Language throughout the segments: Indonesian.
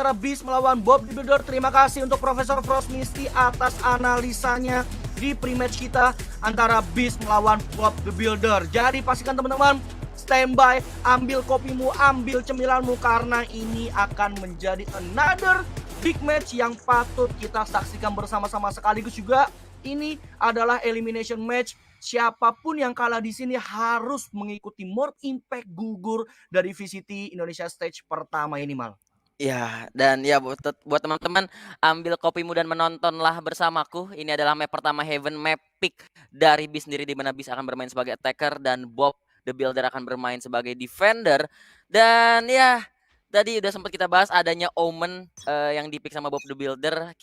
antara Beast melawan Bob the Builder. Terima kasih untuk Profesor Frost Misty atas analisanya di pre-match kita antara Beast melawan Bob the Builder. Jadi pastikan teman-teman standby, ambil kopimu, ambil cemilanmu, karena ini akan menjadi another big match yang patut kita saksikan bersama-sama. Sekaligus juga ini adalah elimination match. Siapapun yang kalah di sini harus mengikuti More Impact gugur dari VCT Indonesia Stage pertama ini, Mal. Ya, dan ya buat teman-teman, ambil kopimu dan menontonlah bersamaku. Ini adalah map pertama Heaven, map pick dari Beast sendiri, di mana Beast akan bermain sebagai attacker dan Bob the Builder akan bermain sebagai defender. Dan ya, tadi udah sempat kita bahas adanya Omen yang dipick sama Bob the Builder.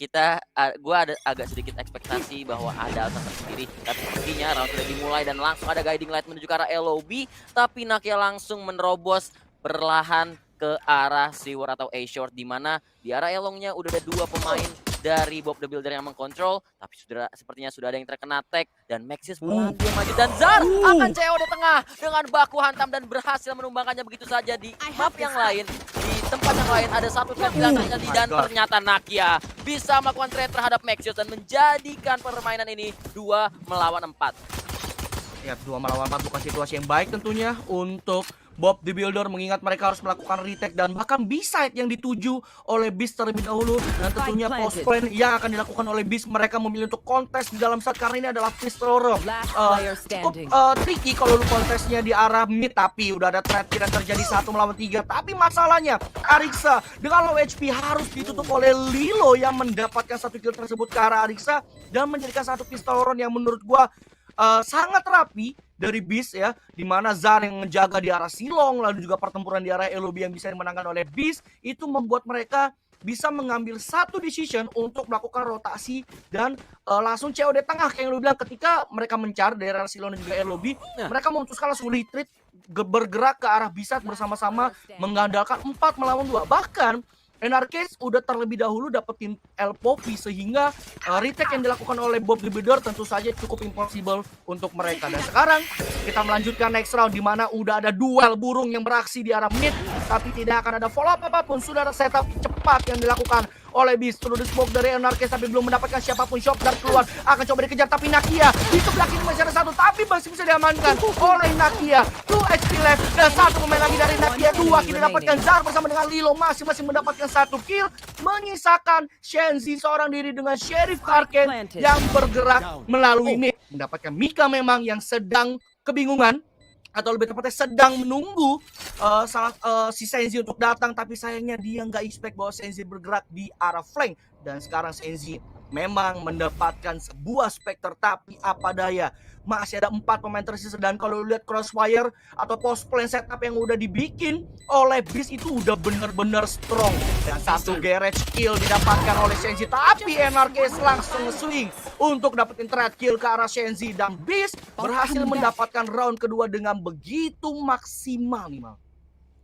Gua ada agak sedikit ekspektasi bahwa ada alasan tersendiri, tapi sepertinya round sudah dimulai dan langsung ada guiding light menuju ke arah LOB, tapi Nakia langsung menerobos perlahan ke arah Seaward atau A-Short, di mana di arah Elongnya udah ada dua pemain dari Bob the Builder yang mengkontrol, tapi sepertinya sudah ada yang terkena tag, dan Maxis perlahan dia maju, dan Zar akan CO di tengah dengan baku hantam dan berhasil menumbangkannya begitu saja. Di map yang lain, di tempat yang lain ada satu trade hilang terjadi, dan ternyata Nakia bisa melakukan trade terhadap Maxis dan menjadikan permainan ini 2 melawan 4. Ya, 2 melawan 4 bukan situasi yang baik tentunya untuk Bob the Builder, mengingat mereka harus melakukan retake dan bahkan B-side yang dituju oleh Beast terlebih dahulu, dan tentunya post plan yang akan dilakukan oleh Beast. Mereka memilih untuk kontes di dalam set karena ini adalah pistol roll. Cukup tricky kalau lu kontesnya di arah mid, tapi udah ada trade kill yang terjadi 1 melawan 3. Tapi masalahnya Arixa dengan low HP harus ditutup oleh Lilo yang mendapatkan satu kill tersebut ke arah Arixa dan menjadikan satu pistol roll yang menurut gua sangat rapi dari Beast ya, dimana Zar yang menjaga di arah Silong, lalu juga pertempuran di arah LOB yang bisa dimenangkan oleh Beast, itu membuat mereka bisa mengambil satu decision untuk melakukan rotasi dan langsung COD tengah kayak yang lu bilang. Ketika mereka mencari dari arah Silong dan juga LOB, mereka memutuskan langsung retreat, bergerak ke arah Bisat bersama-sama mengandalkan 4 melawan 2. Bahkan NRK udah terlebih dahulu dapetin El Poppy, sehingga retake yang dilakukan oleh Bob the Builder tentu saja cukup impossible untuk mereka. Dan sekarang kita melanjutkan next round, di mana udah ada duel burung yang beraksi di arah mid, tapi tidak akan ada follow up apapun. Sudah ada setup cepat yang dilakukan oleh Beast. Through the smoke dari NRK, tapi belum mendapatkan siapapun. Shop dan keluar, akan coba dikejar, tapi Nakia di sebelah kiri masih ada satu, tapi masih bisa diamankan oleh Nakia. 2 HP left dan satu pemain lagi dari Nakia. 2 kill didapatkan Zar bersama dengan Lilo, masing-masing mendapatkan 1 kill, menyisakan Shenzi seorang diri dengan Sheriff Arcane yang bergerak melalui mid. Mendapatkan Mika memang yang sedang kebingungan, atau lebih tepatnya sedang menunggu si Senzi untuk datang, tapi sayangnya dia nggak expect bahwa Senzi bergerak di arah flank. Dan sekarang Senzi memang mendapatkan sebuah Spectre, tapi apa daya, masih ada 4 pemain tersisa. Dan kalau lihat crossfire atau post plan setup yang udah dibikin oleh Beast itu udah bener-bener strong. Dan satu garage kill didapatkan oleh Shenzi, tapi NRK langsung swing untuk dapetin trade kill ke arah Shenzi, dan Beast berhasil mendapatkan round kedua dengan begitu maksimal nih, Mal.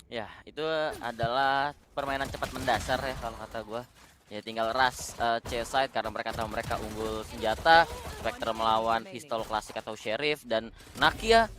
Ya, itu adalah permainan cepat mendasar ya kalau kata gue. Ya tinggal rush C-side karena mereka tahu mereka unggul senjata. Spectre melawan pistol klasik atau Sheriff, dan Nakia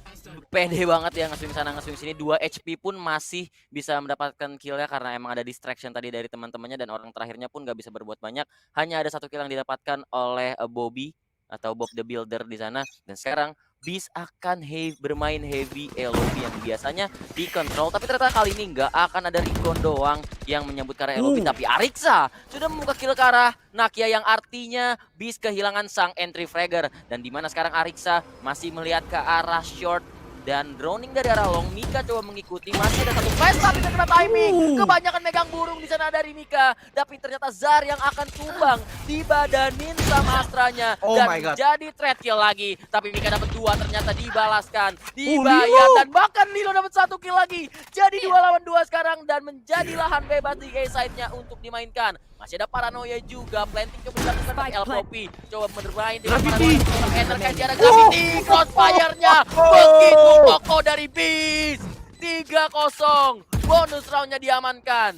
pede banget ya, nge-swing sana nge-swing sini. 2 HP pun masih bisa mendapatkan killnya karena emang ada distraction tadi dari teman-temannya, dan orang terakhirnya pun gak bisa berbuat banyak. Hanya ada 1 kill yang didapatkan oleh Bobby atau Bob the Builder di sana. Dan sekarang Beast akan bermain heavy LOB yang biasanya dikontrol, tapi ternyata kali ini nggak akan ada Rigon doang yang menyambut ke arah LOB, tapi Arixa sudah membuka kill ke arah Nakia, yang artinya Beast kehilangan sang entry fragger. Dan dimana sekarang Arixa masih melihat ke arah short dan droning dari arah long. Mika coba mengikuti, masih ada 1 flash tapi terkena timing. Kebanyakan megang burung di sana dari Mika, tapi ternyata Zar yang akan tumbang dibadanin sama Astranya dan jadi trade kill lagi. Tapi Mika dapat 2, ternyata dibalaskan, dibayar, dan bahkan Lilo dapat 1 kill lagi. Jadi 2 lawan 2 sekarang dan menjadi lahan bebas di A-side-nya untuk dimainkan. Masih ada paranoia juga, planting coba dilakukan oleh El Poppy, coba bermain dengan paranoia terkait ada Gravity. Crossfire-nya begitu kokoh dari Beast. 3-0, bonus roundnya diamankan.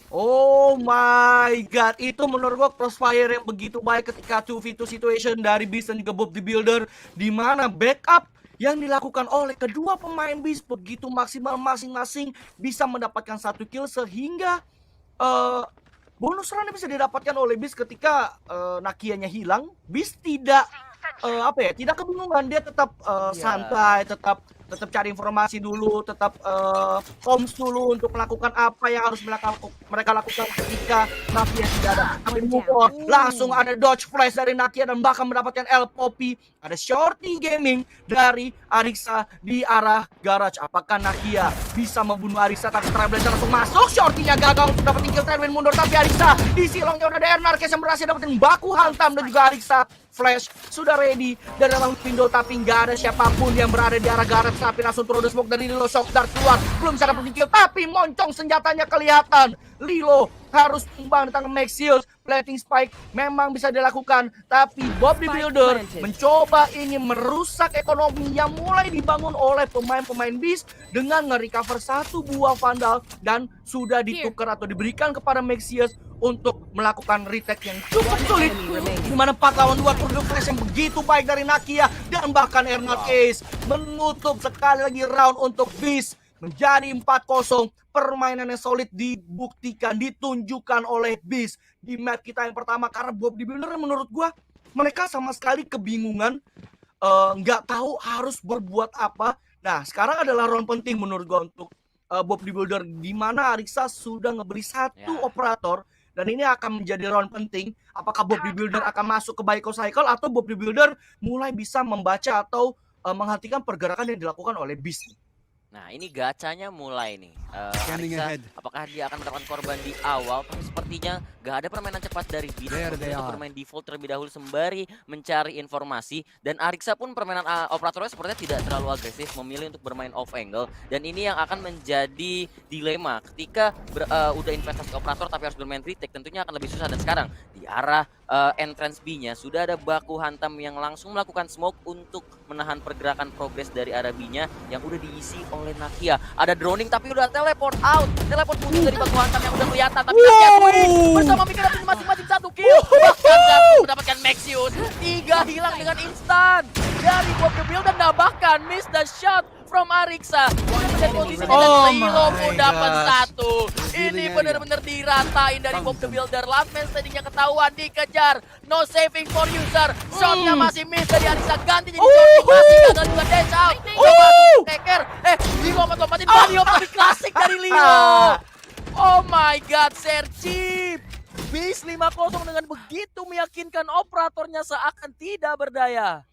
Oh my god, itu menurut gua crossfire yang begitu baik ketika 2v2 situation dari Beast dan juga Bob the Builder, di mana backup yang dilakukan oleh kedua pemain Beast begitu maksimal, masing-masing bisa mendapatkan 1 kill, sehingga eh, bonus run yang bisa didapatkan oleh Beast ketika Nakianya hilang. Beast tidak tidak kebingungan, dia tetap santai, tetap cari informasi dulu, tetap comms dulu untuk melakukan apa yang harus mereka lakukan ketika Nakia tidak ada. Tapi move on, langsung ada dodge flash dari Nakia dan bahkan mendapatkan El Poppy. Ada shorty gaming dari Ariksa di arah garage. Apakah Nakia bisa membunuh Ariksa? Tapi Trailblazer langsung masuk, shorty-nya gagal untuk dapetin kill. Trailblazer mundur, tapi Ariksa di silongnya udah ada Narkes yang berhasil dapetin baku hantam, dan juga Ariksa Flash sudah ready dari dalam window, tapi nggak ada siapapun yang berada di arah garage. Tapi langsung turun smoke dari Lilo, shock dart keluar, belum bisa dapat kill, tapi moncong senjatanya kelihatan. Lilo harus tumbang di tangan Maxius. Planting spike memang bisa dilakukan, tapi Bob the Builder mencoba ingin merusak ekonomi yang mulai dibangun oleh pemain-pemain Beast dengan nge-recover satu buah Vandal dan sudah ditukar atau diberikan kepada Maxius untuk melakukan retake yang cukup sulit, di mana 4 lawan 2 produk flash yang begitu baik dari Nakia, dan bahkan Ernal Case menutup sekali lagi round untuk Beast. Menjadi 4-0, permainan yang solid dibuktikan, ditunjukkan oleh Beast di map kita yang pertama. Karena Bob the Builder menurut gua mereka sama sekali kebingungan, nggak tahu harus berbuat apa. Nah, sekarang adalah round penting menurut gua untuk Bob the Builder, di mana Ariksa sudah ngebeli satu operator. Dan ini akan menjadi round penting. Apakah Bob the Builder akan masuk ke Baiko Cycle, atau Bob the Builder mulai bisa membaca atau menghentikan pergerakan yang dilakukan oleh Beast. Nah, ini gacanya mulai nih. Ariksa, apakah dia akan mendapatkan korban di awal? Tapi sepertinya gak ada permainan cepat dari Beast untuk bermain default terlebih dahulu sembari mencari informasi. Dan Ariksa pun permainan operatornya sepertinya tidak terlalu agresif, memilih untuk bermain off angle. Dan ini yang akan menjadi dilema ketika udah investasi ke operator tapi harus bermain retake, tentunya akan lebih susah. Dan sekarang di arah entrance B-nya sudah ada baku hantam yang langsung melakukan smoke untuk menahan pergerakan progres dari arah B-nya yang udah diisi oleh Nakia. Ada droning tapi udah teleport out, teleport mundur dari baku hantam yang udah kelihatan, tapi Nakia bersama Mika dapat masing-masing 1 kill. Bahkan Zafu mendapatkan Maxius, 3 hilang dengan instan dari Bob the Builder, dan bahkan miss the shot from Ariksa. Dan posisi dan Lilo pun dapat 1. Ini benar-benar diratain dari Bob the Builder. Last man standingnya ketahuan, dikejar. No saving for user. Shotnya masih miss dari Ariksa, ganti jadi shorting, masih gagal juga dash out. Coba Keker, dilompat-lompatin Mario, tapi klasik dari Lilo. Oh my god, Sergi. Beast 5-0 dengan begitu meyakinkan, operatornya seakan tidak berdaya.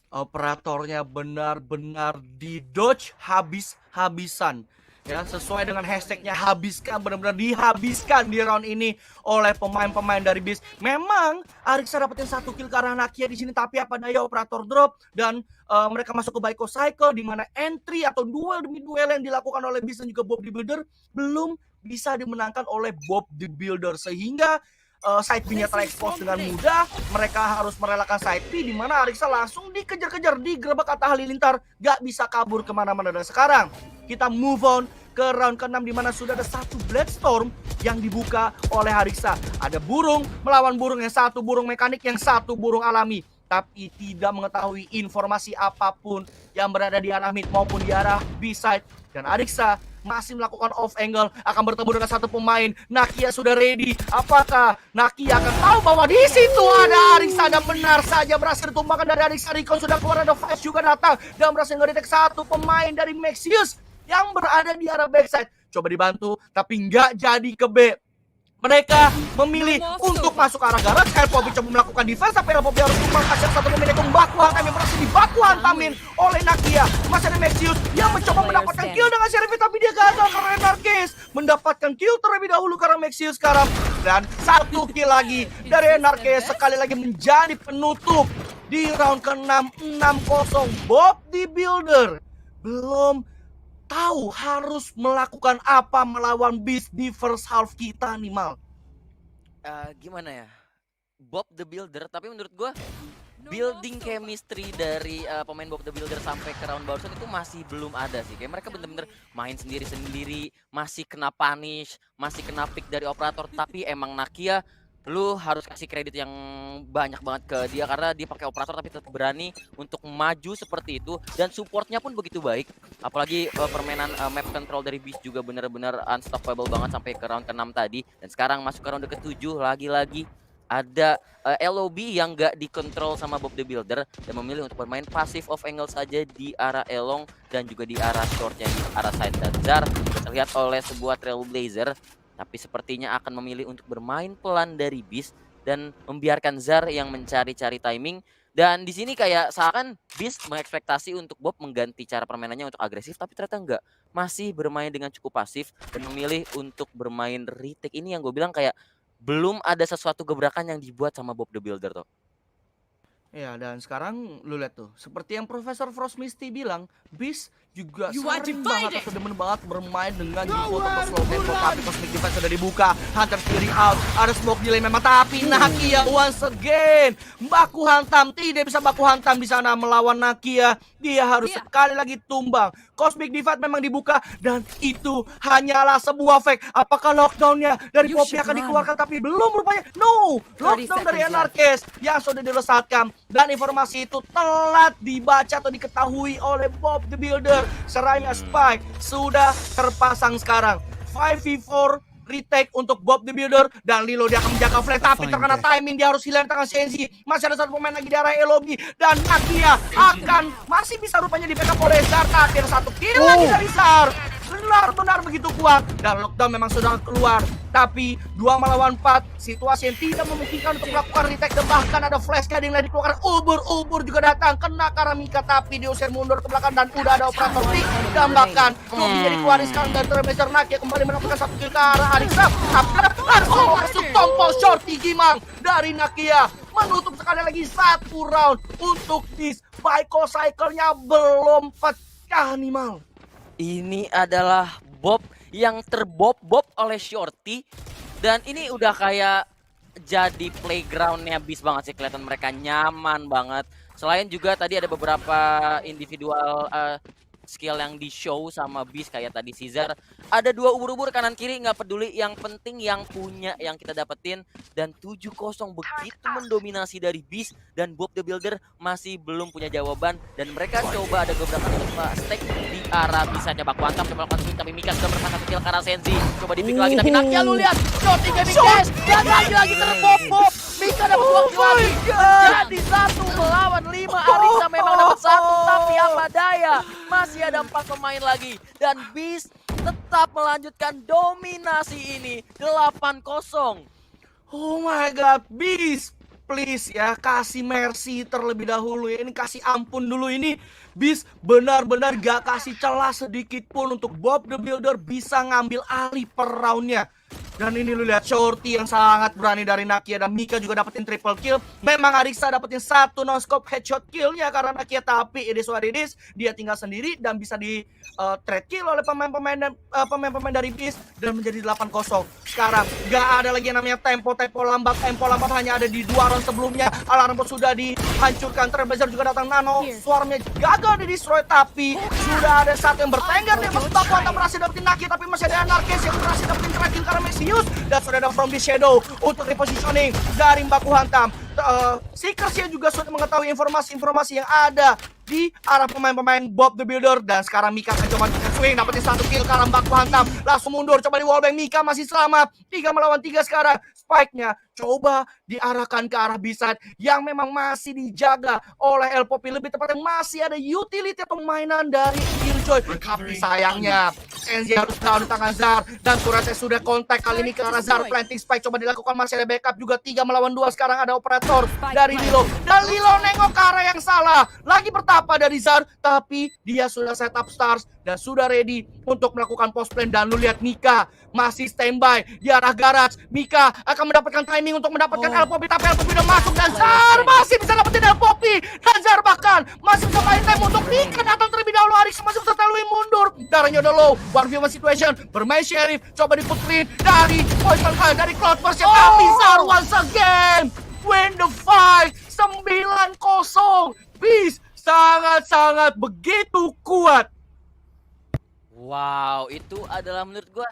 Operatornya benar-benar di-dodge habis-habisan. Ya, sesuai dengan hashtagnya habiskan, benar-benar dihabiskan di round ini oleh pemain-pemain dari Beast. Memang Ariksa dapetin 1 kill karena Nakia di sini, tapi apa daya operator drop dan mereka masuk ke Baiko Cycle, di mana entry atau duel demi duel yang dilakukan oleh Beast dan juga Bob the Builder belum bisa dimenangkan oleh Bob the Builder, sehingga side B-nya terekspos dengan mudah. Mereka harus merelakan side B, di mana Ariksa langsung dikejar-kejar, digerebek Atta Halilintar, gak bisa kabur kemana-mana. Dan sekarang kita move on ke round ke-6, di mana sudah ada 1 Bloodstorm yang dibuka oleh Ariksa. Ada burung melawan burung, yang 1 burung mekanik, yang 1 burung alami, tapi tidak mengetahui informasi apapun yang berada di arah mid maupun di arah B-side. Dan Ariksa masih melakukan off angle, akan bertemu dengan 1 pemain. Nakia sudah ready. Apakah Nakia akan tahu bahwa di situ ada Ariksa, dan benar saja berhasil ditumbangkan dari Ariksa. Recon sudah keluar, ada Flash juga datang dan berhasil ngedetek 1 pemain dari Maxius yang berada di arah backside. Coba dibantu tapi nggak jadi ke B. Mereka memilih untuk masuk ke arah garage. Elpobi coba melakukan defense, tapi Elpobi harus tumbang. Kasih 1 momentum baku hantam yang berhasil dibaku hantamin oleh Nakia. Masih ada Maxius yang mencoba mendapatkan kill dengan Sheriff, tapi dia gagal karena Enarkes mendapatkan kill terlebih dahulu karena Maxius sekarang. Dan 1 kill lagi dari Enarkes, sekali lagi menjadi penutup di round ke-6, 6-0. Bob the Builder belum tahu harus melakukan apa melawan Beast di first half kita nih, Mal. Gimana ya, Bob the Builder, tapi menurut gue building chemistry dari pemain Bob the Builder sampai ke round barusan itu masih belum ada sih. Kayak mereka bener-bener main sendiri-sendiri, masih kena punish, masih kena pick dari operator. Tapi emang Nakia lu harus kasih kredit yang banyak banget ke dia karena dia pakai operator tapi tetap berani untuk maju seperti itu dan supportnya pun begitu baik. Apalagi permainan map control dari Beast juga benar-benar unstoppable banget sampai ke round ke-6 tadi, dan sekarang masuk ke round ke-7 lagi-lagi ada LOB yang gak dikontrol sama Bob the Builder dan memilih untuk bermain passive off angle saja di arah Elong dan juga di arah shortnya di arah side, dan Zar terlihat oleh sebuah Trailblazer tapi sepertinya akan memilih untuk bermain pelan dari Beast dan membiarkan Zar yang mencari-cari timing. Dan di sini kayak seakan Beast mengekspektasi untuk Bob mengganti cara permainannya untuk agresif, tapi ternyata enggak. Masih bermain dengan cukup pasif dan memilih untuk bermain retake. Ini yang gue bilang kayak belum ada sesuatu gebrakan yang dibuat sama Bob the Builder tuh. Ya, dan sekarang lu lihat tuh, seperti yang Profesor Frost Misty bilang, Beast juga You are sering banget divided. atau demen banget bermain dengan default atau slow tempo, tapi Cosmic Defense sudah dibuka, Hunter Fury out, ada smoke delay memang, tapi Nakia once again baku hantam, tidak bisa baku hantam di sana melawan Nakia, dia harus Iya. sekali lagi tumbang. Cosmic Divide memang dibuka dan itu hanyalah sebuah fake. Apakah lockdownnya dari You Poppy should akan run. dikeluarkan, tapi belum rupanya. No, 30 lockdown dari seconds left. Anarkis yang sudah dilesatkan, dan informasi itu telat dibaca atau diketahui oleh Bob the Builder. Seraya Spike sudah terpasang sekarang. 5v4 retake untuk Bob the Builder, dan Lilo dia akan menjaga flank tapi terkena timing, dia harus hilang tangan Senzi. Masih ada satu pemain lagi di arah LOB dan Nakia akan masih bisa rupanya di backup oleh Zar, tapi ada satu kill lagi dari Zar. Benar-benar begitu kuat, dan lockdown memang sudah keluar, tapi 2 melawan 4 situasi yang tidak memungkinkan untuk melakukan retake, dan bahkan ada flash yang lagi dikeluarkan. Ubur juga datang kena Karamika tapi diusir mundur ke belakang, dan udah ada operator pick, dan bahkan Ruby jadi kewariskan dan Trailblazer. Nakia kembali mendapatkan satu kill ke arah Ariksa, tapi langsung masuk tombol shorty Gimang dari Nakia menutup sekali lagi satu round untuk Beast. Baiko cycle-nya belum pecah nih Mal. Ini adalah Bob yang terbob-bob oleh Shorty, dan ini udah kayak jadi playgroundnya Beast banget sih, kelihatan mereka nyaman banget. Selain juga tadi ada beberapa individual skill yang di show sama Beast kayak tadi Caesar. Ada 2 ubur-ubur kanan kiri nggak peduli, yang penting yang punya yang kita dapetin, dan 7-0 begitu mendominasi dari Beast, dan Bob the Builder masih belum punya jawaban, dan mereka coba ada gebrakan untuk stake di arah bisanya baku hantam coba melakukan swing, tapi Mika sudah bertahan satu kill karena Senzi coba di pick lagi, tapi Nakia lu lihat Shorty gaming dash dan lagi terbob-bob. Mika dapat 2 kill lagi menjadi 1 melawan 5. Arisa memang dapat 1, tapi apa daya masih ada 4 pemain lagi, dan Beast tetap melanjutkan dominasi ini 8-0. Oh my god, Beast, please ya, kasih mercy terlebih dahulu ya. Ini kasih ampun dulu ini. Beast benar-benar gak kasih celah sedikit pun untuk Bob the Builder bisa ngambil alih per roundnya. Dan ini lu lihat Shorty yang sangat berani dari Nakia, dan Mika juga dapetin triple kill. Memang Ariksa dapetin 1 no-scope headshot killnya karena Nakia, tapi it is what it is. Dia tinggal sendiri dan bisa di trade kill oleh pemain-pemain dari Beast, dan menjadi 8-0. Sekarang gak ada lagi yang namanya tempo lambat hanya ada di 2 round sebelumnya. Alarm bot sudah dihancurkan, Trailblazer juga datang, nano swarmnya gagal di destroy, tapi sudah ada satu yang bertengger. Dia masuk baku hantam, berhasil dapetin Nakia, tapi masih ada Anarkis yang berhasil dapetin trade kill karena Mesius, dan sudah ada From the Shadow untuk repositioning dari baku hantam. Seekersnya juga sudah mengetahui informasi-informasi yang ada di arah pemain-pemain Bob the Builder, dan sekarang Mika akan coba swing, dapetin 1 kill karena baku hantam, langsung mundur, coba di wallbang. Mika masih selamat, 3 melawan 3 sekarang. Spike-nya coba diarahkan ke arah B-side yang memang masih dijaga oleh El Poppy, lebih tepatnya masih ada utility atau mainan dari Killjoy. Tapi sayangnya Senzi harus down di tangan Zar, dan Turretnya sudah kontak kali ini ke arah Zar. Planting Spike coba dilakukan, masih ada backup juga. 3 melawan 2 sekarang, ada operator dari Lilo, dan Lilo nengok ke arah yang salah. Lagi pertapa dari Zar, tapi dia sudah setup stars dan sudah ready untuk melakukan post plan. Dan lu lihat Mika masih standby di arah garage. Mika akan mendapatkan timing untuk mendapatkan El Poppy, tapi El Poppy udah masuk, dan Zar masih bisa dapetin El Poppy, dan Zar bahkan masih bisa main time untuk Mika datang terlebih dahulu. Arix masih bisa terlalu mundur, darahnya udah low. 1v1 situation, bermain Sheriff, coba diputrin dari Poison Fire dari Cloudburst, tapi Zar once again win the fight 9-0. Beast sangat-sangat begitu kuat. Wow, itu adalah menurut gua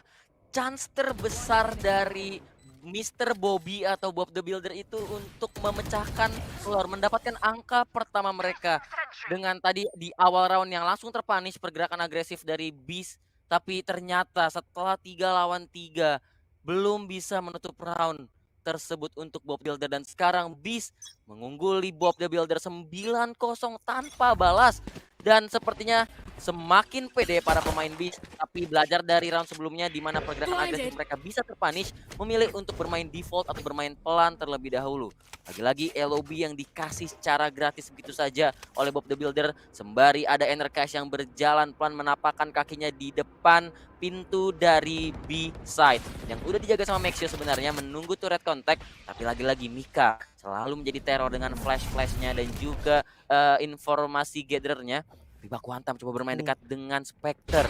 chance terbesar dari Mr. Bobby atau Bob the Builder itu untuk memecahkan telur, mendapatkan angka pertama mereka dengan tadi di awal round yang langsung terpunish pergerakan agresif dari Beast, tapi ternyata setelah 3 lawan 3 belum bisa menutup round tersebut untuk Bob Builder, dan sekarang Beast mengungguli Bob the Builder 9-0 tanpa balas. Dan sepertinya semakin pede para pemain Beast, tapi belajar dari round sebelumnya di mana pergerakan agresif mereka bisa terpunish, memilih untuk bermain default atau bermain pelan terlebih dahulu. Lagi-lagi LOB yang dikasih secara gratis begitu saja oleh Bob the Builder, sembari ada Enercash yang berjalan pelan menapakkan kakinya di depan pintu dari B side yang udah dijaga sama Maxio sebenarnya, menunggu turret contact, tapi lagi-lagi Mika selalu menjadi teror dengan flash-flashnya dan juga informasi gatherernya. Baku Hantam coba bermain dekat dengan Spectre.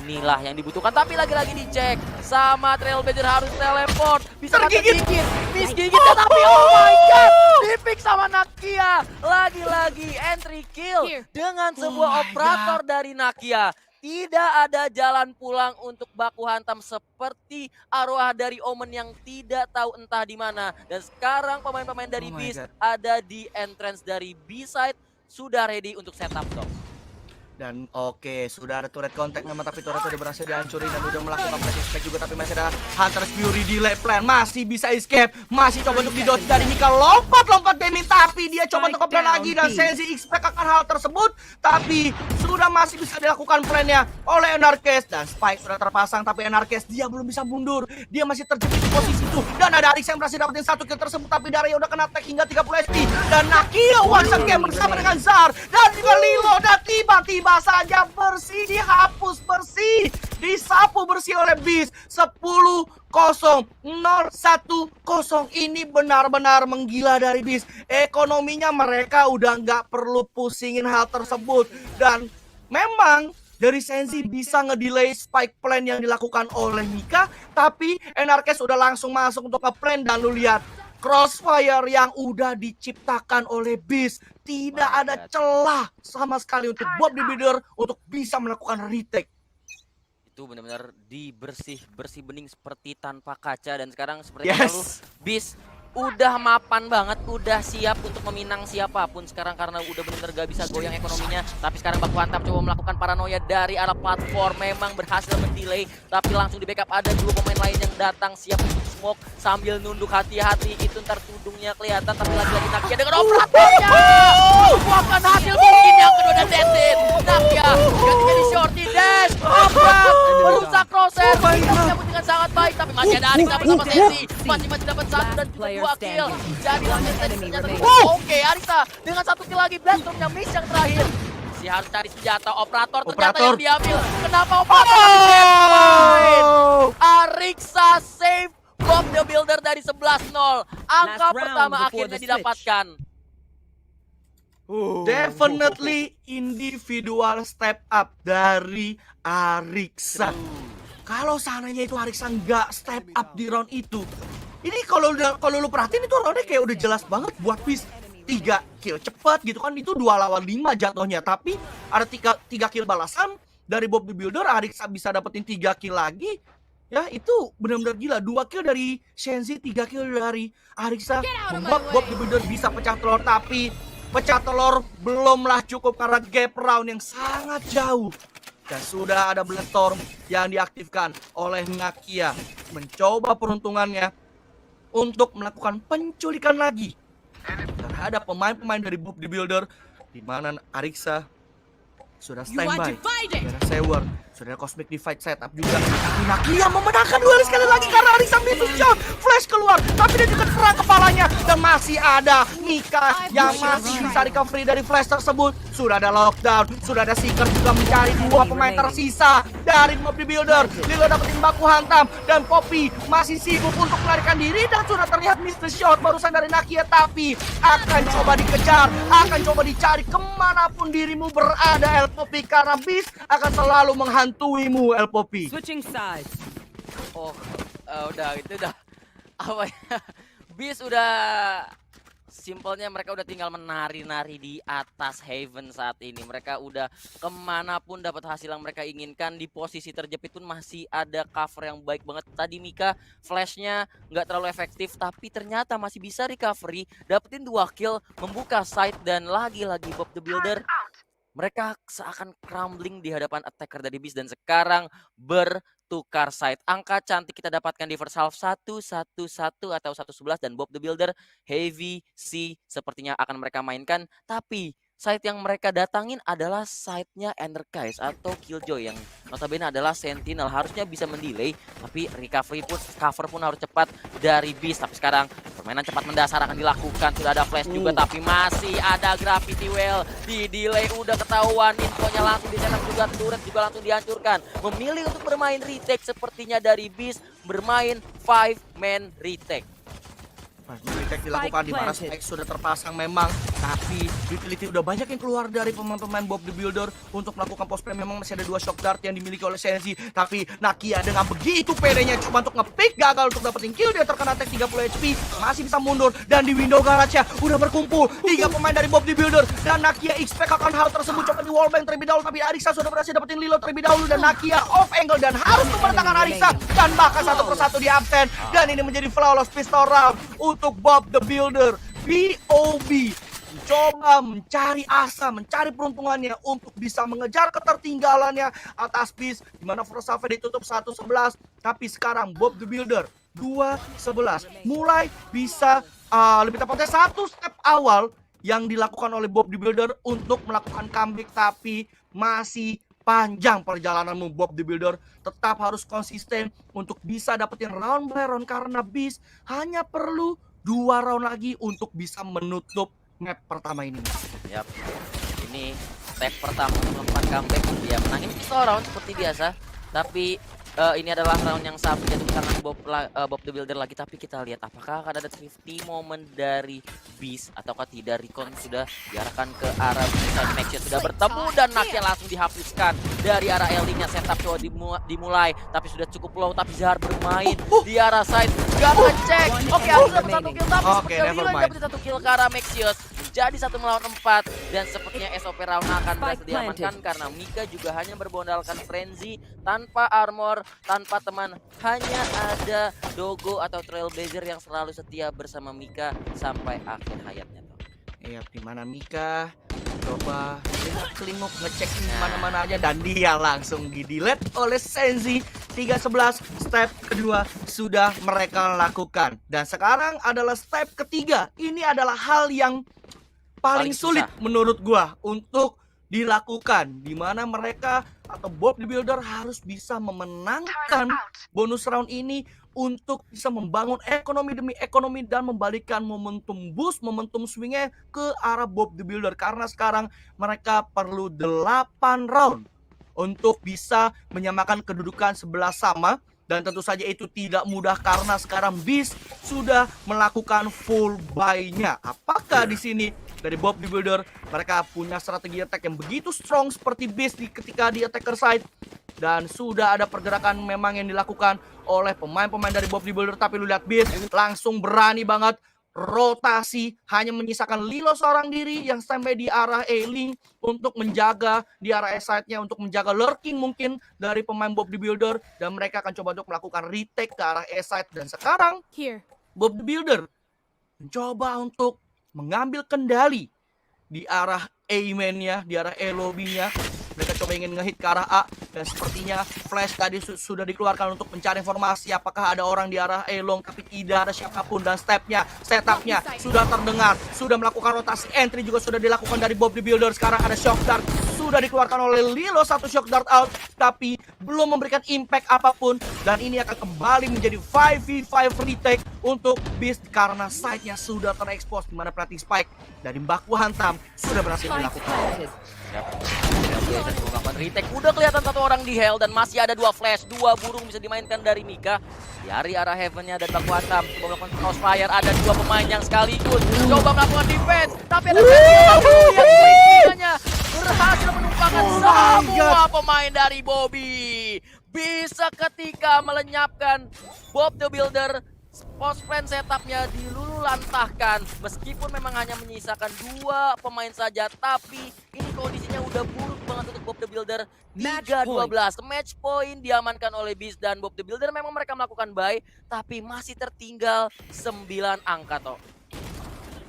Inilah yang dibutuhkan, tapi lagi-lagi dicek sama Trailblazer, harus teleport. Bisa tergigit, miss gigit, tapi oh my god, dipick sama Nakia. Lagi-lagi entry kill dengan sebuah operator dari Nakia. Tidak ada jalan pulang untuk Baku Hantam, seperti arwah dari Omen yang tidak tahu entah di mana. Dan sekarang pemain-pemain dari Beast ada di entrance dari B-side, sudah ready untuk setup top. Dan oke, sudah ada turret contact memang, tapi turret udah berhasil dihancurin dan udah melakukan flash escape juga, tapi masih ada Hunter's Fury di late plan, masih bisa escape, masih coba untuk didodge dari Mika, lompat damage, tapi dia coba untuk plan lagi dan Senzi expect akan hal tersebut, tapi sudah masih bisa dilakukan plannya oleh Enercash dan Spike sudah terpasang, tapi Enercash dia belum bisa mundur, dia masih terjepit di posisi itu, dan ada Arix yang berhasil dapetin 1 kill tersebut, tapi Daria udah kena tag hingga 30 SP, dan Nakia one shot game bersama dengan Zar, dan juga Lilo, dan tiba-tiba saja bersih, dihapus bersih, disapu bersih oleh Beast. 10-0, 0-1-0, ini benar-benar menggila dari Beast. Ekonominya mereka udah nggak perlu pusingin hal tersebut, dan memang dari Senzi bisa ngedelay spike plan yang dilakukan oleh Mika, tapi Enercash udah langsung masuk untuk nge-plan, dan lu lihat crossfire yang udah diciptakan oleh Beast. Tidak ada celah sama sekali untuk Bob the Builder untuk bisa melakukan retake. Itu benar-benar bersih bening seperti tanpa kaca, dan sekarang seperti lalu Beast udah mapan banget, udah siap untuk meminang siapapun sekarang karena udah benar-benar gak bisa goyang ekonominya. Tapi sekarang Baku Hantam coba melakukan paranoia dari arah platform, memang berhasil mendelay, tapi langsung di backup ada 2 pemain lain yang datang siap untuk smoke sambil nunduk, hati-hati itu ntar tudungnya kelihatan, tapi lagi-lagi Nakia dengan operatornya membuahkan hasil mungkin yang kedua dan deadin. Nakia gantinya di shorty dash, oprak merusak crosshair, menyambut dengan sangat baik, tapi masih ada Arix bersama Senzi, masih dapat 1 dan juga 2 kill. Jadi lanjut tadi ternyata oke, Arisa dengan 1 kill lagi, Blastormnya miss yang terakhir. Si harus cari senjata operator, ternyata yang diambil. Kenapa operator Ariksa save Bob the Builder dari 11-0. Angka pertama akhirnya didapatkan. Definitely individual step up dari Ariksa. Kalau seandainya itu Ariksa nggak step up di round itu, ini kalau lu perhatiin itu roundnya kayak udah jelas banget buat Beast. 3 kill cepat gitu kan, itu 2 lawan 5 jatuhnya, tapi ada 3 kill balasan dari Bob the Builder. Ariksa bisa dapetin 3 kill lagi. Ya itu benar-benar gila. 2 kill dari Senzi, 3 kill dari Ariksa, membuat Bob the Builder bisa pecah telur. Tapi pecah telur belumlah cukup karena gap round yang sangat jauh. Dan sudah ada Blastorm yang diaktifkan oleh Nakia, mencoba peruntungannya untuk melakukan penculikan lagi terhadap pemain-pemain dari Bob the Builder, di mana Ariksa sudah standby, sudah ada Sewer, sudah ada Cosmic Divide setup juga. Tapi Nakia memenangkan duel sekali lagi karena Ariksa miss shot, flash keluar, tapi dia juga serang kepalanya, dan masih ada Mika yang masih bisa recovery dari flash tersebut. Sudah ada lockdown, sudah ada Seeker juga mencari 2 pemain tersisa dari Bob the Builder. Lilo dapetin Baku Hantam, dan Poppy masih sibuk untuk melarikan diri, dan sudah terlihat miss the shot barusan dari Nakia, tapi akan coba dikejar, akan coba dicari kemanapun dirimu berada El Poppy, karena Beast akan selalu menghantuimu El Poppy. Switching sides. Oh, udah itu udah apa ya? Beast udah simpelnya mereka udah tinggal menari-nari di atas Heaven saat ini. Mereka udah kemanapun dapat hasil yang mereka inginkan. Di posisi terjepit pun masih ada cover yang baik banget. Tadi Mika flashnya nggak terlalu efektif, tapi ternyata masih bisa recovery, dapetin 2 kill, membuka site, dan lagi-lagi Bob the Builder mereka seakan crumbling di hadapan attacker dari Beast, dan sekarang bertukar side. Angka cantik kita dapatkan di first half 1-1-1 atau 1-11, dan Bob the Builder Heavy C sepertinya akan mereka mainkan. Tapi site yang mereka datangin adalah site-nya Endercise atau Killjoy yang notabene adalah Sentinel. Harusnya bisa mendelay, tapi recovery pun, cover pun harus cepat dari Beast. Tapi sekarang permainan cepat mendasar akan dilakukan. Sudah ada flash juga, tapi masih ada Gravity Well. Di delay udah ketahuan, infonya langsung dicetak juga, turret juga langsung dihancurkan. Memilih untuk bermain retake sepertinya dari Beast, bermain 5-man retake. Retake dilakukan di mana Spike sudah terpasang memang, tapi utility udah banyak yang keluar dari pemain-pemain Bob the Builder untuk melakukan post play. Memang masih ada 2 shock dart yang dimiliki oleh Senzi, tapi Nakia dengan begitu pedenya coba untuk ngepick, gagal untuk dapetin kill. Dia terkena attack 30 HP, masih bisa mundur, dan di window garage-nya udah berkumpul 3 pemain dari Bob the Builder, dan Nakia expect akan hal tersebut. Coba di wallbang terlebih dahulu, tapi Ariksa sudah berhasil dapetin Lilo terlebih dahulu, dan Nakia off angle dan harus memerintahkan Ariksa, dan bahkan satu persatu di absen, dan ini menjadi flawless pistol round untuk Bob the Builder. BOB mencoba mencari asa, mencari peruntungannya untuk bisa mengejar ketertinggalannya atas Beast, di mana first half ditutup 1-11, tapi sekarang Bob the Builder 2-11 mulai bisa lebih tepatnya 1 step awal yang dilakukan oleh Bob the Builder untuk melakukan comeback, tapi masih panjang perjalananmu. Bob the Builder tetap harus konsisten untuk bisa dapetin round by round, karena Beast hanya perlu 2 round lagi untuk bisa menutup map pertama ini. Yap, ini step pertama untuk melakukan comeback. Dia menangin pistol round seperti biasa, tapi ini adalah round yang sama jatuh di tangan Bob the Builder lagi. Tapi kita lihat apakah akan ada thrifty moment dari Beast ataukah tidak. Recon sudah diarahkan ke arah Beast, Maxius sudah bertemu, dan Nakia langsung dihapuskan dari arah L-nya. Setup coba dimulai, tapi sudah cukup low. Tapi Zahar bermain di arah side, gak ngecek. Oke, harus dapat 1 kill, tapi sepertinya Lilo yang dapat 1 kill ke arah Maxius. Jadi 1 melawan 4, dan sepertinya SOP round akan berhasil diamankan karena Mika juga hanya berbondalkan Frenzy tanpa armor, tanpa teman. Hanya ada Dogo atau Trailblazer yang selalu setia bersama Mika sampai akhir hayatnya. Iya, di mana Mika coba kelinguk ngecek di mana-mana aja, dan dia langsung di-delete oleh Senzi. 3-11, step kedua sudah mereka lakukan, dan sekarang adalah step ketiga. Ini adalah hal yang paling sulit menurut gua untuk dilakukan, di mana mereka atau Bob the Builder harus bisa memenangkan bonus round ini untuk bisa membangun ekonomi demi ekonomi dan membalikkan momentum boost, momentum swingnya ke arah Bob the Builder, karena sekarang mereka perlu 8 round untuk bisa menyamakan kedudukan 11 sama. Dan tentu saja itu tidak mudah karena sekarang Beast sudah melakukan full buy-nya. Apakah di sini dari Bob the Builder mereka punya strategi attack yang begitu strong seperti Beast ketika di attacker side? Dan sudah ada pergerakan memang yang dilakukan oleh pemain-pemain dari Bob the Builder. Tapi lu lihat Beast langsung berani banget rotasi, hanya menyisakan Lilo seorang diri yang standby di arah A-Link untuk menjaga di arah S-side-nya, untuk menjaga lurking mungkin dari pemain Bob the Builder, dan mereka akan coba untuk melakukan retake ke arah S-side. Dan sekarang Bob the Builder mencoba untuk mengambil kendali di arah A-man-nya, di arah A-lobby-nya. Mereka coba ingin ngehit ke arah A, dan sepertinya flash tadi sudah dikeluarkan untuk mencari informasi apakah ada orang di arah A-long, tapi tidak ada siapapun. Dan setupnya sudah terdengar, sudah melakukan rotasi entry juga sudah dilakukan dari Bob the Builder. Sekarang ada shock dart sudah dikeluarkan oleh Lilo, 1 shock dart out, tapi belum memberikan impact apapun, dan ini akan kembali menjadi 5v5 retake untuk Beast karena side-nya sudah terekspos, di mana planting spike dari Mbaku Hantam sudah berhasil dilakukan. Retake udah kelihatan 1 orang di hell, dan masih ada 2 flash, 2 burung bisa dimainkan dari Mika dari arah heaven-nya, dan Mbaku Hantam coba melakukan crossfire. Ada 2 pemain yang sekaligus coba melakukan defense, tapi ada yang berhasil menumpahkan semua pemain dari Bobby. Bisa ketika melenyapkan Bob the Builder Postplan setupnya dilululantahkan. Meskipun memang hanya menyisakan 2 pemain saja, tapi ini kondisinya udah buruk banget untuk Bob the Builder. 3-12 match point diamankan oleh Beast dan Bob the Builder. Memang mereka melakukan buy, tapi masih tertinggal 9 angka toh.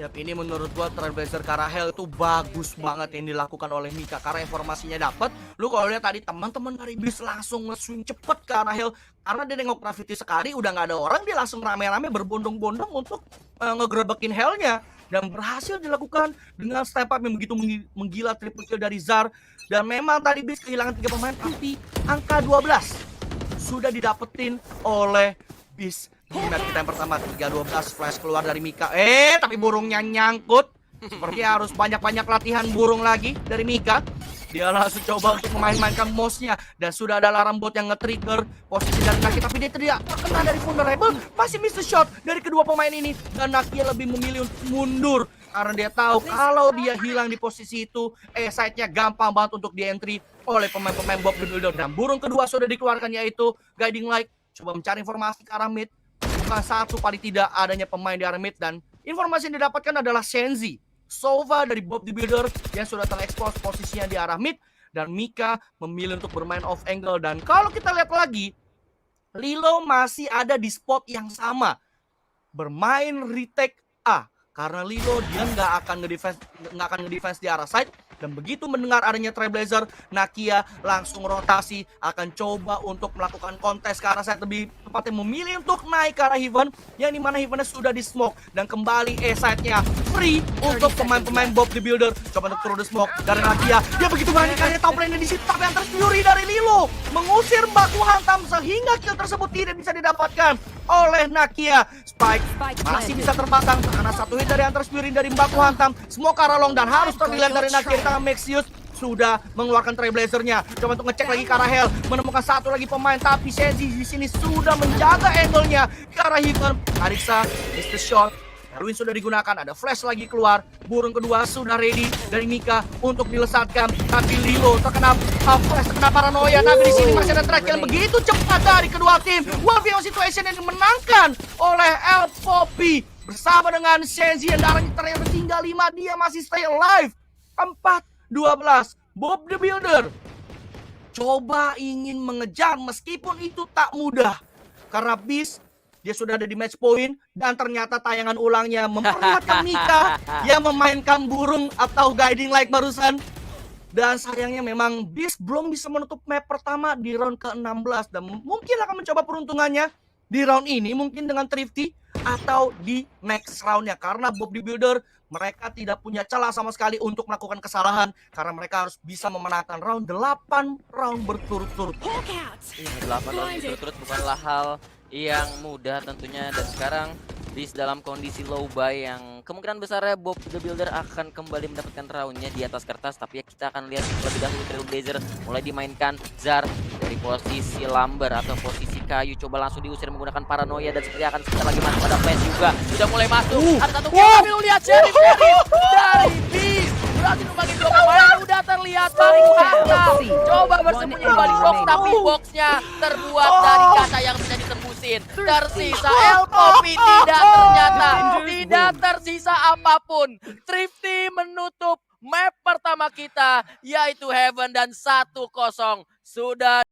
Yap, ini menurut gua Trailblazer Karahel itu bagus banget yang dilakukan oleh Mika karena informasinya dapat. Lu kalau lihat tadi teman-teman dari Beast langsung nge-swing cepet ke Karahel karena dia nengok Gravity sekali udah nggak ada orang, dia langsung rame-rame berbondong-bondong untuk ngegerebekin Hellnya dan berhasil dilakukan dengan step up yang begitu menggila, triple kill dari Zar. Dan memang tadi Beast kehilangan 3 pemain tapi angka 12 sudah didapetin oleh Beast. Di match kita yang pertama 3-12 flash keluar dari Mika. Tapi burungnya nyangkut. Seperti harus banyak-banyak latihan burung lagi dari Mika. Dia langsung coba untuk memain-mainkan mouse-nya. Dan sudah ada alarm bot yang nge-trigger posisi dari Naki. Tapi dia tidak terkena dari vulnerable. Masih miss the shot dari kedua pemain ini. Dan Naki lebih memilih untuk mundur. Karena dia tahu kalau dia hilang di posisi itu, side-nya gampang banget untuk di-entry oleh pemain-pemain Bob the Builder. Dan burung kedua sudah dikeluarkan yaitu Guiding Light. Coba mencari informasi ke arah mid. Bukan satu paling tidak adanya pemain di arah mid. Dan informasi yang didapatkan adalah Shenzi Sova dari Bob the Builder yang sudah terekspos posisinya di arah mid. Dan Mika memilih untuk bermain off angle. Dan kalau kita lihat lagi, Lilo masih ada di spot yang sama, bermain retake A. Karena Lilo dia nggak akan ngedefense di arah side. Dan begitu mendengar adanya Trailblazer, Nakia langsung rotasi, akan coba untuk melakukan kontes ke arah side, lebih tepatnya memilih untuk naik ke arah Heaven, yang dimana Heavennya sudah di smoke. Dan kembali side-nya free untuk pemain-pemain Bob the Builder. Coba untuk turun the smoke dari Nakia, dia begitu berani kayaknya top lane-nya di situ, tapi yang terfuri dari Lilo mengusir baku hantam sehingga kill tersebut tidak bisa didapatkan oleh Nakia. Spike masih bisa terpasang karena satu hit dari Hunter's Fury dari Baku Hantam. Smoke arah long dan harus terlihat dari Nakia di tangan Maxius. Sudah mengeluarkan Trailblazer-nya. Coba untuk ngecek lagi ke arah Hell, menemukan satu lagi pemain, tapi Shenzi di sini sudah menjaga angle-nya ke arah Heaven. Ariksa, Mr. Shot. Darwin sudah digunakan, ada flash lagi keluar. Burung kedua sudah ready dari Mika untuk dilesatkan. Tapi Lilo terkena flash, terkena paranoia. Tapi di sini masih ada track yang begitu cepat dari kedua tim. 1v1 situation yang dimenangkan oleh El Poppy bersama dengan Shenzi yang darahnya tertinggal 5. Dia masih stay alive. 4-12. Bob the Builder coba ingin mengejar meskipun itu tak mudah. Karena Beast dia sudah ada di match point dan ternyata tayangan ulangnya memperlihatkan Mika yang memainkan burung atau guiding light barusan. Dan sayangnya memang Beast belum bisa menutup map pertama di round ke-16 dan mungkin akan mencoba peruntungannya di round ini mungkin dengan Thrifty atau di next roundnya, karena Bob the Builder mereka tidak punya celah sama sekali untuk melakukan kesalahan karena mereka harus bisa memenangkan round 8 round berturut-turut. 8 round berturut-turut bukanlah hal yang mudah tentunya, dan sekarang Beast dalam kondisi low buy yang kemungkinan besarnya Bob the Builder akan kembali mendapatkan roundnya di atas kertas. Tapi ya kita akan lihat lebih dahulu Trailblazer mulai dimainkan. Zar dari posisi lumber atau posisi kayu coba langsung diusir menggunakan paranoia, dan seperti akan sebentar lagi masuk pada flash juga. Sudah mulai masuk, ada satu kill, tapi lu lihat Sheriff dari Beast berarti numbangin 2 pemain. Udah terlihat balik harta, coba bersembunyi di balik box, tapi boxnya terbuat dari kaca yang bisa ditembusin. Tersisa El Poppy tidak tersisa apapun. Thrifty menutup map pertama kita yaitu Heaven dan 1-0 sudah